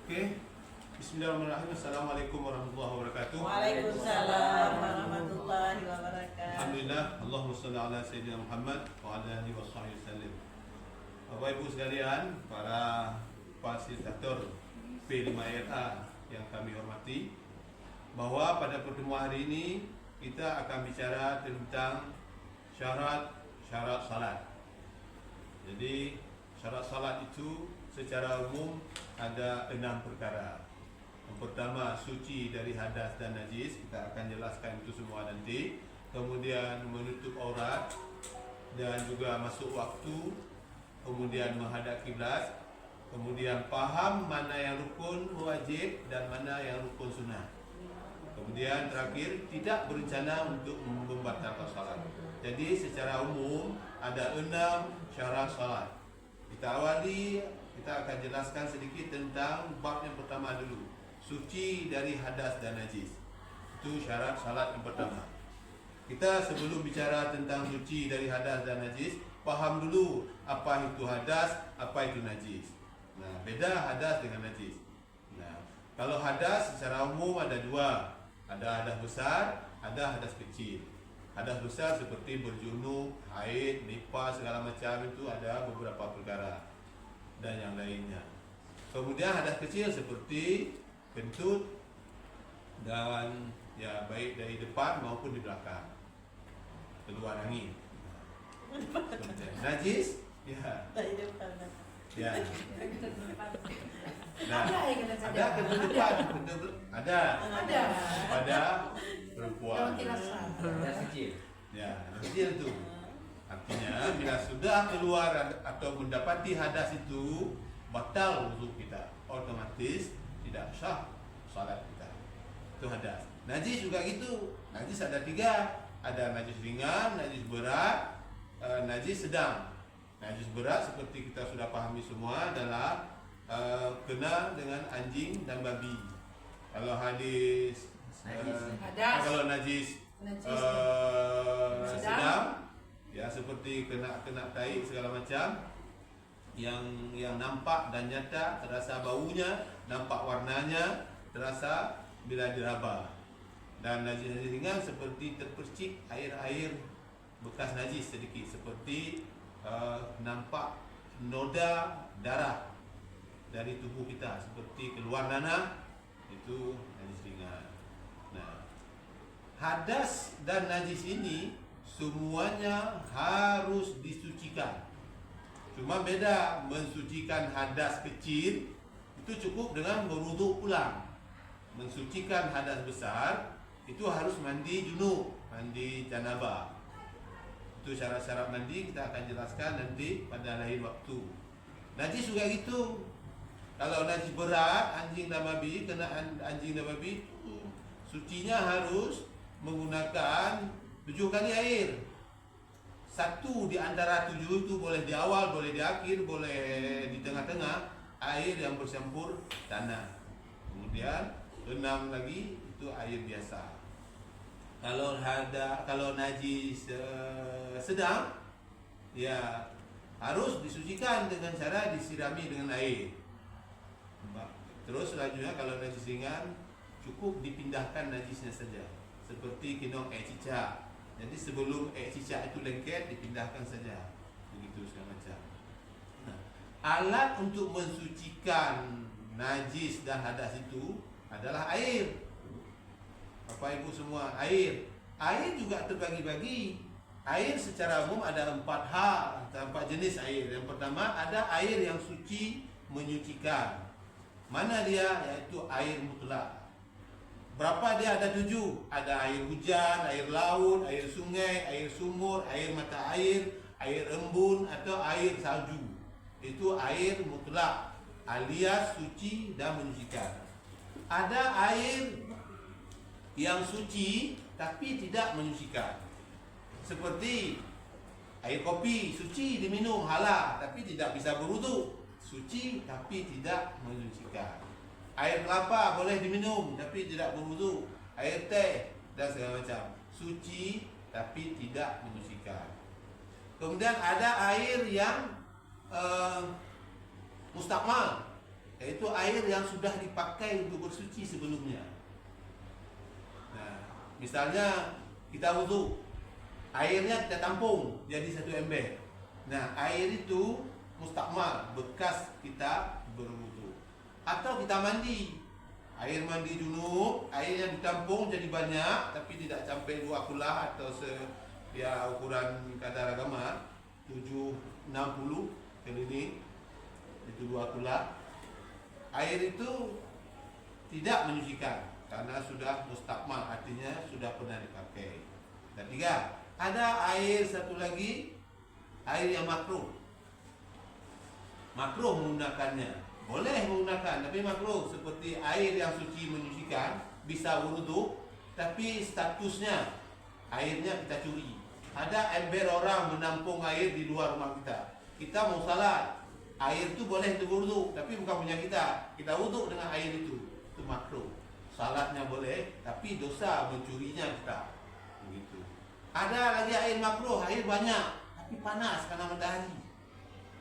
Okey. Bismillahirrahmanirrahim. Assalamualaikum warahmatullahi wabarakatuh. Waalaikumsalam warahmatullahi wabarakatuh. Alhamdulillah. Allahumma salli ala sayyidina Muhammad wa ala alihi washabbihi wasallam. Bapak Ibu sekalian, para fasilitator P5RA yang kami hormati, bahwa pada pertemuan hari ini kita akan bicara tentang syarat salat. Jadi syarat salat itu secara umum ada 6 perkara. Yang pertama, suci dari hadas dan najis. Kita akan jelaskan itu semua nanti. Kemudian menutup aurat dan juga masuk waktu. Kemudian menghadap kiblat. Kemudian faham mana yang rukun wajib dan mana yang rukun sunnah. Kemudian terakhir, tidak berencana untuk membatalkan salat. Jadi secara umum ada 6 syarat salat. Kita akan jelaskan sedikit tentang bab yang pertama dulu. Suci dari hadas dan najis. Itu syarat salat yang pertama. Kita sebelum bicara tentang suci dari hadas dan najis, faham dulu apa itu hadas, apa itu najis. Nah, beda hadas dengan najis. Nah, kalau hadas secara umum ada 2. Ada hadas besar, ada hadas kecil. Hadas besar seperti berjunub, haid, nifas, segala macam itu ada beberapa perkara dan yang lainnya. Kemudian hadas kecil seperti kentut dan ya baik dari depan maupun di belakang, keluar angin. Najis, ya. Ya. Nah, ada kentut depan, ada pada perempuan. Kecil. Ya, kecil itu. Artinya bila sudah keluar atau mendapati hadas itu, batal wudhu kita, otomatis tidak sah salat kita. Itu hadas. Najis juga gitu. Najis ada 3. Ada najis ringan, najis berat, najis sedang. Najis berat seperti kita sudah pahami semua adalah kena dengan anjing dan babi. Kalau hadis kalau najis sedang, ya seperti kena tai segala macam yang nampak dan nyata, terasa baunya, nampak warnanya, terasa bila diraba. Dan najis ringan seperti terpercik air bekas najis sedikit, seperti nampak noda darah dari tubuh kita, seperti keluar nanah, itu najis ringan. Nah, hadas dan najis ini semuanya harus disucikan. Cuma beda, mensucikan hadas kecil itu cukup dengan berwuduk ulang. Mensucikan hadas besar itu harus mandi junub, mandi janabah. Itu syarat-syarat mandi kita akan jelaskan nanti pada lain waktu. Najis juga gitu. Kalau najis berat, anjing dan babi, kena anjing dan babi, sucinya harus menggunakan 7 kali air. 1 di antara 7 itu boleh di awal, boleh di akhir, boleh di tengah-tengah, air yang bercampur tanah. Kemudian 6 lagi itu air biasa. Kalau najis sedang, ya harus disucikan dengan cara disirami dengan air. Terus selanjutnya kalau najis ringan, cukup dipindahkan najisnya saja, seperti kinong air cicak. Jadi sebelum air cicak itu lengket, dipindahkan saja. Begitu segala macam. Nah, alat untuk mensucikan najis dan hadas itu adalah air. Bapak Ibu semua, air. Air juga terbagi-bagi. Air secara umum ada 4 hal, 4 jenis air. Yang pertama ada air yang suci menyucikan. Mana dia? Yaitu air mutlak. Berapa dia? Ada 7. Ada air hujan, air laut, air sungai, air sumur, air mata air embun atau air salju. Itu air mutlak alias suci dan menyucikan. Ada air yang suci tapi tidak menyucikan. Seperti air kopi, suci diminum halal tapi tidak bisa berwudu. Suci tapi tidak menyucikan. Air kelapa boleh diminum tapi tidak berwudu. Air teh dan segala macam, suci tapi tidak menyucikan. Kemudian ada air yang mustakmal. yaitu air yang sudah dipakai untuk bersuci sebelumnya. Nah, misalnya kita wudhu, airnya kita tampung jadi satu ember. Nah, air itu mustakmal, bekas kita berwudhu. Atau kita mandi, air mandi junub, air yang ditampung jadi banyak tapi tidak sampai 2 kulah atau ukuran kadar agama 760 keliling itu 2 kulah. Air itu tidak menyucikan karena sudah mustakmal, artinya sudah pernah dipakai. Dan 3, ada air satu lagi, air yang makruh. Makruh menggunakannya. Boleh menggunakan, tapi makruh, seperti air yang suci menyucikan, bisa wudhu, tapi statusnya airnya kita curi. Ada ember orang menampung air di luar rumah kita. Kita mau salat, air itu boleh untuk wudhu, tapi bukan punya kita. Kita wudhu dengan air itu makruh. Salatnya boleh, tapi dosa mencurinya kita. Begitu. Ada lagi air makruh, air banyak, tapi panas karena matahari.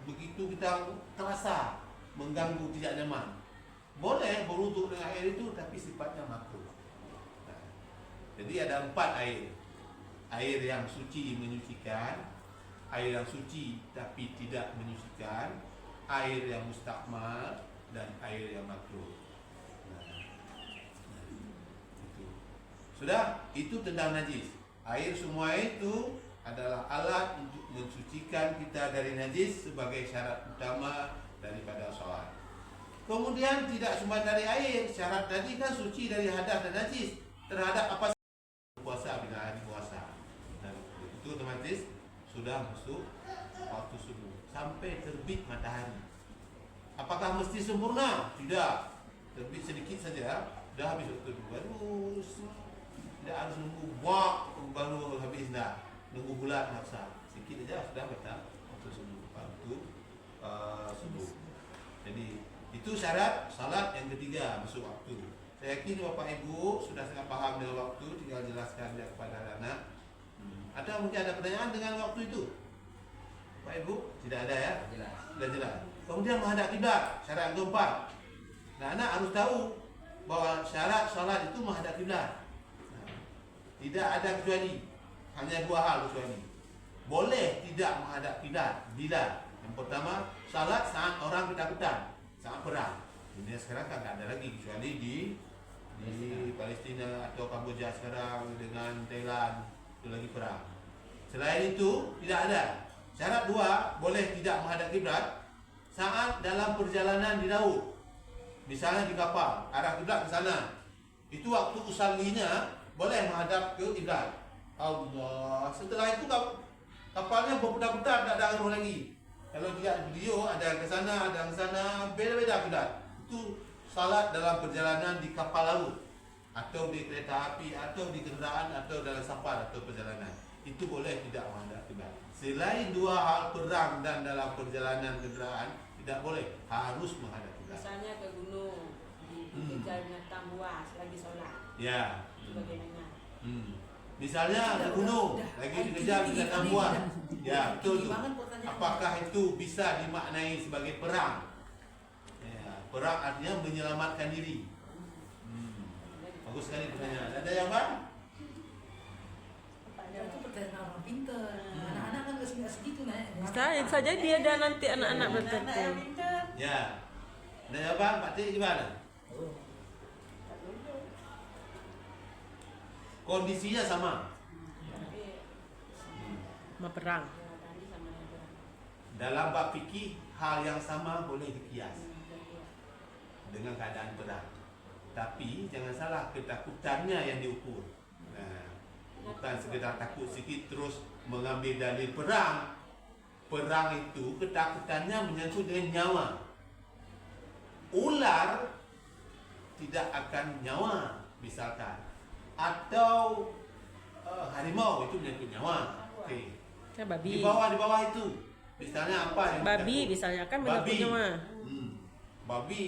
Begitu kita terasa mengganggu, tidak nyaman. Boleh berwudhu dengan air itu, tapi sifatnya makruh. Nah, jadi ada 4 air. Air yang suci menyucikan, air yang suci tapi tidak menyucikan, air yang mustakmal, dan air yang makruh. Itu. Sudah, itu tentang najis. Air semua itu adalah alat untuk mensucikan kita dari najis sebagai syarat utama daripada sholat. Kemudian tidak cuma dari air, syarat tadi kan suci dari hadas dan najis. Terhadap apa? Puasa, bila hari puasa. Dan itu otomatis sudah masuk waktu subuh sampai terbit matahari. Apakah mesti sempurna? Tidak. Terbit sedikit saja, dah habis waktu subuh. Tidak harus nunggu baru habis, dah. Nunggu bulan maksa. Sedikit saja sudah batal waktu subuh. Subuh. Jadi itu syarat salat yang ketiga masuk waktu. Saya yakin Bapak Ibu sudah sangat paham dengan waktu, tinggal jelaskan dia kepada anak. Ada mungkin ada pertanyaan dengan waktu itu? Bapak Ibu tidak ada ya? Jelas. Sudah jelas. Kemudian menghadap kiblat, syarat yang keempat. Nah, anak harus tahu bahwa syarat salat itu menghadap kiblat. Tidak ada kecuali, hanya 2 hal kecuali. Boleh tidak menghadap kiblat bila yang pertama, salat saat orang ketakutan, saat perang. Dunia sekarang kan tak ada lagi kecuali di Palestina atau Kamboja sekarang dengan Thailand itu lagi perang. Selain itu tidak ada. Syarat 2, boleh tidak menghadap kiblat saat dalam perjalanan di laut. Misalnya di kapal, arah kiblat ke sana. Itu waktu usallinya boleh menghadap ke kiblat. Allah. Setelah itu kapalnya berputar-putar, tak ada arah lagi. Kalau lihat video, ada yang ke sana, ada yang ke sana, beda-beda kiblat. Itu salat dalam perjalanan di kapal laut, atau di kereta api, atau di kenderaan, atau dalam safar atau perjalanan. Itu boleh tidak menghadap kiblat. Selain 2 hal perang dan dalam perjalanan kenderaan, tidak boleh, harus menghadap kiblat. Misalnya ke gunung, dikejar binatang buas lagi sholat. Ya. Itu bagaimana? Misalnya ke gunung, lagi dikejar binatang buas. Ya, betul tu. Apakah itu bisa dimaknai sebagai perang? Ya, perang artinya menyelamatkan diri. Bagus sekali pertanyaan. Ada jawaban? Itu pertanyaan orang pintar. Anak-anak kan nggak segitu Bisa jadi ada nanti anak-anak Anak yang bertentu. pintar. Ya. Ada jawaban? Pak Tik gimana? Kondisinya sama. Tapi Sama perang. ya, tadi sama yang perang. Dalam bab fikih, hal yang sama boleh dikias dengan keadaan perang. Tapi jangan salah, ketakutannya yang diukur. Nah, bukan sekedar takut sikit terus mengambil dalil perang. Perang itu ketakutannya menyangkut dengan nyawa. Ular tidak akan nyawa misalkan, atau harimau itu menyangkut nyawa. Okey. Kan babi. Di bawah itu misalnya apa yang Babi takut? misalnya kan menyangkut nyawa. Babi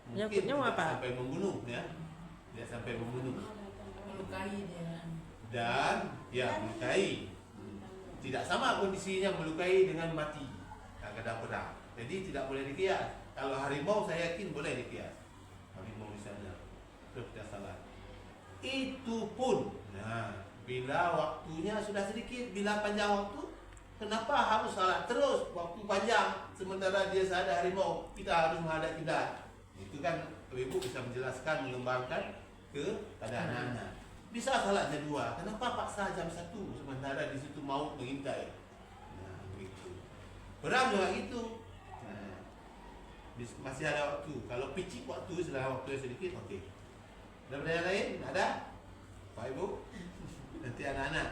Menyangkut mungkin nyawa tidak apa? sampai membunuh ya. Tidak sampai membunuh melukai dia. dan ya melukai. Tidak sama kondisinya melukai dengan mati kadang perang. Jadi tidak boleh dikias. Kalau harimau saya yakin boleh dikias. Harimau misalnya, terus kita salat. Itu pun, nah, bila waktunya sudah sedikit, bila panjang waktu, kenapa harus salat terus waktu panjang sementara dia ada harimau, kita harus menghadap kiblat. Itu kan ibu bisa menjelaskan, mengembangkan kepada anak-anak. Bisa salat jam 2, kenapa paksa jam 1 sementara di situ maut mengintai? Nah, begitu. Perang juga gitu. Nah, masih ada waktu. Kalau picik waktu setelah waktu yang sedikit, okey. Ada pertanyaan lain? Ada? Pak Ibu? Nanti anak-anak,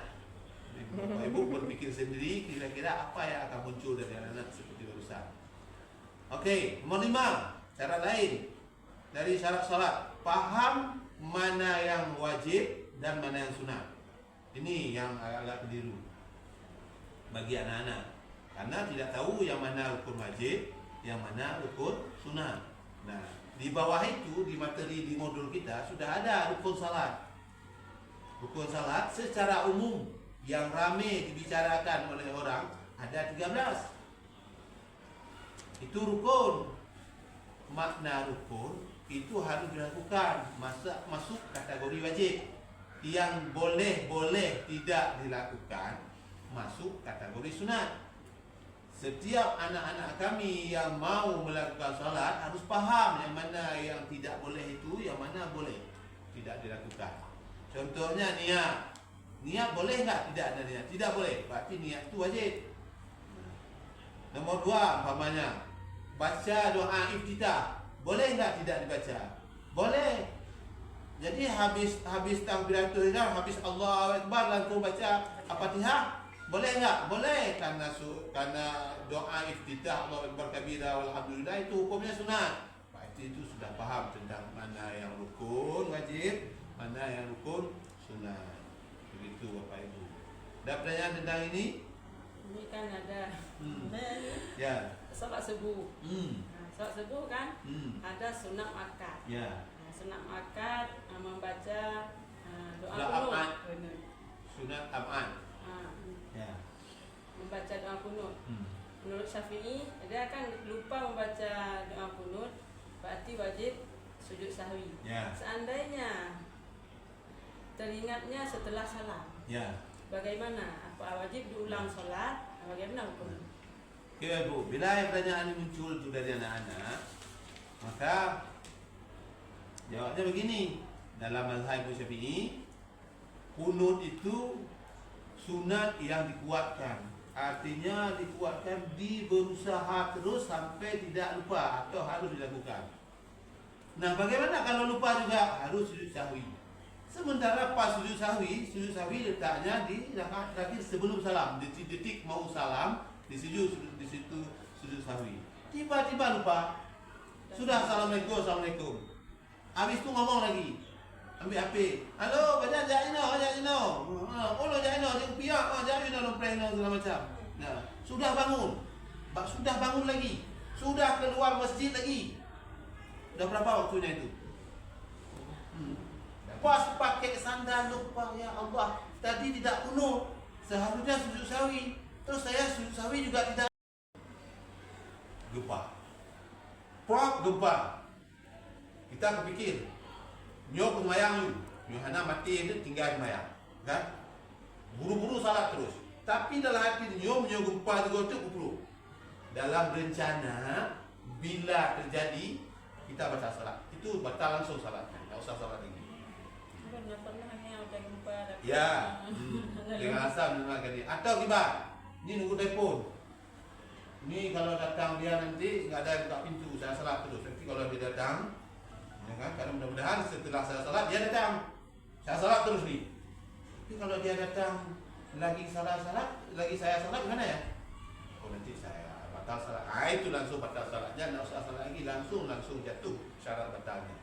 Bapak Ibu berpikir sendiri kira-kira apa yang akan muncul dari anak-anak seperti barusan. Okey, nomor 5, cara lain dari syarat salat, faham mana yang wajib dan mana yang sunat. Ini yang agak keliru bagi anak-anak, karena tidak tahu yang mana rukun wajib, yang mana rukun sunat. Nah, di bawah itu di materi di modul kita sudah ada rukun salat. Rukun salat secara umum yang ramai dibicarakan oleh orang ada 13. Itu rukun. Makna rukun itu harus dilakukan, masuk kategori wajib. Yang boleh tidak dilakukan masuk kategori sunat. Setiap anak-anak kami yang mau melakukan salat harus faham yang mana yang tidak boleh itu, yang mana boleh tidak dilakukan. Contohnya niat. Niat boleh enggak? Tidak ada niat. Tidak boleh. Berarti niat itu wajib. Nomor 2 umpamanya baca doa iftitah. Boleh enggak tidak dibaca? Boleh. Jadi habis takbiratul ihram, habis Allahu Akbar langsung baca Al-Fatihah. Boleh enggak? Boleh, karena doa iftitah Allahu Akbar kabira walhamdulillah itu hukumnya sunat. Berarti itu sudah faham tentang mana yang rukun wajib, mana yang rukun sunat. Begitu Bapak Ibu. Ada pertanyaan tentang ini? Ini kan ada Ya. salat subuh. Nah, salat subuh kan ada sunat akad. Ya. Nah, sunat akad membaca doa Doa kunut. abad. Sunat abad. Ya. Membaca doa kunut. Menurut Syafi'i, dia akan lupa membaca doa kunut, berarti wajib sujud sahwi. Ya. Seandainya teringatnya setelah salam, Ya. bagaimana? Apa wajib diulang solat? Bagaimana hukumnya? Oke Ibu, bila pertanyaan ini muncul itu dari anak-anak, maka jawabnya begini. Dalam mazhab Syafi'i, kunut itu sunat yang dikuatkan. Artinya dikuatkan, berusaha terus sampai tidak lupa atau harus dilakukan. Nah, bagaimana kalau lupa juga? Harus sujud sahwi. Sementara pas sujud sahwi letaknya di rakaat terakhir sebelum salam, detik mau salam, di situ sujud sahwi. Tiba-tiba lupa. Sudah assalamualaikum. Habis itu ngomong lagi. Ambil HP. Halo, baca Jaino. Oh, Jaino, dia piak, Jaino nompreno segala macam. Nah, sudah bangun lagi. Sudah keluar masjid lagi. Dah berapa waktunya itu? Pas pakai sandal lupa, ya Allah. Tadi tidak kunut. Seharusnya sujud sahwi. Terus saya sujud sahwi juga tidak. Gempa. Kita kepikir. Nyo kemayang you. Yohana mati itu tinggal kemayang. Kan? Buru-buru salat terus. Tapi dalam hati nyo gempa juga tu kuplu. Dalam rencana bila terjadi kita baca salat. Itu batal langsung salatnya. Tak usah salat lagi. Pernah hanya udah gempa. Ya. Dengan asam dan lagi. Atau kibar. Ini nunggu telefon. Ini kalau datang dia nanti enggak ada buka pintu, saya salat terus. Nanti kalau dia datang, ya kan? Karena mudah-mudahan setelah saya salat dia datang. Saya salat terus nih. Tapi kalau dia datang lagi saya salat gimana ya? Oh, nanti saya batal salat. Itu langsung batal salatnya, enggak usah salat lagi, langsung jatuh syarat batalnya.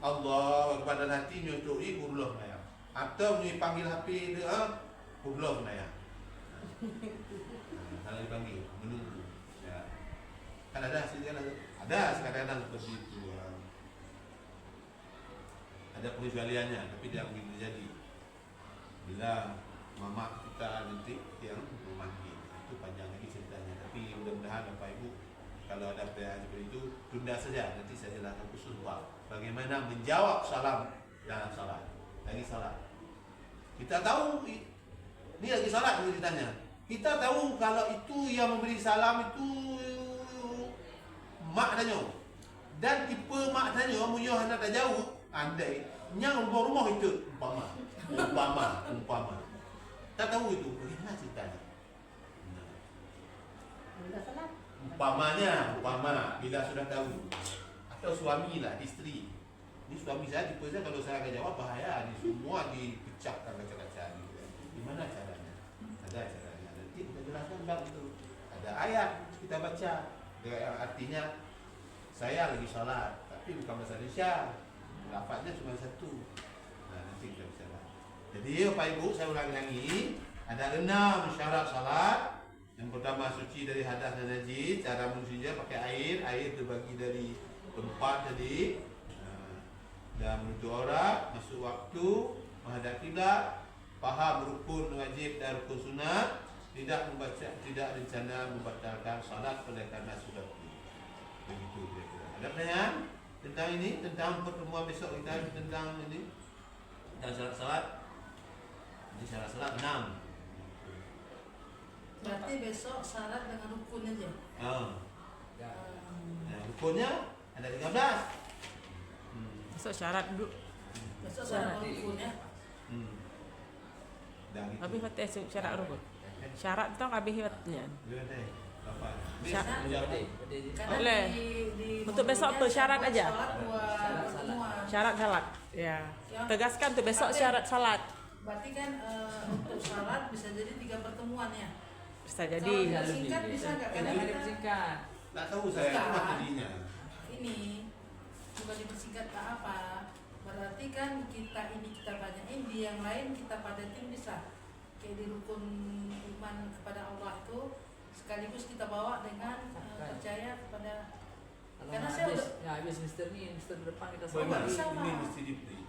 Allah kepada hati nyutui kurloh naya. Atau panggil HP dia, kurloh naya. Kalau dipanggil menunggu. Ya. Kan ada hasilnya, ada kadang-kadang seperti itu. Ada pengecualiannya, tapi tidak mungkin terjadi. Bila mama kita nanti yang memanggil, itu panjang lagi ceritanya. Tapi mudah-mudahan Bapak Ibu kalau ada pertanyaan seperti itu tunda saja, nanti saya jelaskan khusus bagaimana menjawab salam dalam salat. Lagi salat. Kita tahu ini lagi salat ceritanya. Kita tahu kalau itu yang memberi salam itu mak tanya. Dan tipe mak tanya munyo hendak tak jauh, andai yang rumah itu umpama. Tak tahu itu bagaimana ceritanya. Umpama bila sudah tahu atau suami lah, isteri. Ini suami saya tipe saya kalau saya akan jawab bahaya, ini semua dipecahkan kaca-kaca gitu. Gimana caranya? Ada caranya. Nanti kita jelaskan bang itu. Ada ayat kita baca yang artinya saya lagi salat, tapi bukan bahasa Indonesia. Lafaznya cuma satu. Nah, nanti kita bicara. Jadi Bapak Ibu saya ulangi lagi, ada 6 syarat salat. Yang pertama suci dari hadas dan najis, cara mensucinya pakai air terbagi dari 4 tadi. Dan menutup aurat, masuk waktu, menghadap kiblat, faham rukun wajib dan rukun sunat, tidak rencana membatalkan salat oleh karena sudah begitu kira-kira. Ada pertanyaan tentang ini, tentang pertemuan besok kita tentang ini, tentang syarat-syarat. Ini syarat-syarat 6. Berarti besok syarat dengan rukun aja. Nah, rukunnya ada 13. Besok syarat dulu. Besok syarat rukun ya. Dan itu. Habis hotel syarat rukun. Syarat tu habis hotelnya. Dia ada. Apa? Syarat. Menjawab. Karena Boleh. di Untuk besok mobilnya tu syarat buat aja. Salat buat pertemuan. Syarat salat. Ya. Tegaskan tu besok syarat salat. Berarti kan untuk syarat bisa jadi 3 pertemuan ya. Bisa Kalau jadi. disingkat bisa nggak? Karena Ada kita persingkat. Tak tahu saya Bukan. apa jadinya. ini bukan dipersingkat ke apa. Berarti kan kita banyakin, di yang lain kita padatin bisa. Kayak di rukun iman kepada Allah itu sekaligus kita bawa dengan percaya kepada. Kalau Karena habis, saya udah ya habis Mister depan kita Benar, bisa, ini Pak. mesti diberi.